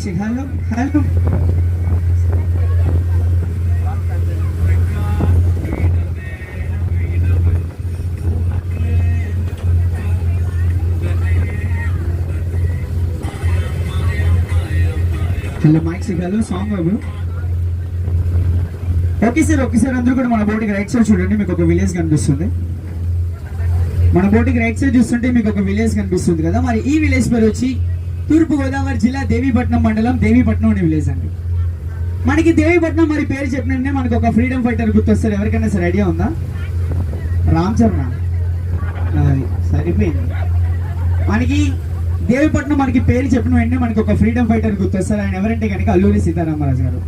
Hello hello hello mic hello song బాబు. Okay sir అందరూ కూడా మన బోటికి రైట్ సైడ్ చూడండి, మీకు ఒక విలేజ్ కనిపిస్తుంది. మన బోటికి రైట్ సైడ్ చూస్తుంటే మీకు ఒక విలేజ్ కనిపిస్తుంది కదా. మరి ఈ విలేజ్ పేరు వచ్చి తూర్పు గోదావరి జిల్లా దేవీపట్నం మండలం దేవీపట్నం అనే విలేజ్ అండి. మనకి దేవీపట్నం మరి పేరు చెప్పినట్టే మనకు ఒక ఫ్రీడమ్ ఫైటర్ గుర్తొస్తారు. ఎవరికైనా సరే ఐడియా ఉందా? రామ్ చరణ్. సరిపోయింది. మనకి దేవీపట్నం మనకి పేరు చెప్పిన వెంటనే మనకి ఒక ఫ్రీడమ్ ఫైటర్ గుర్తొస్తారు. ఆయన ఎవరంటే కనుక అల్లూరి సీతారామరాజు గారు.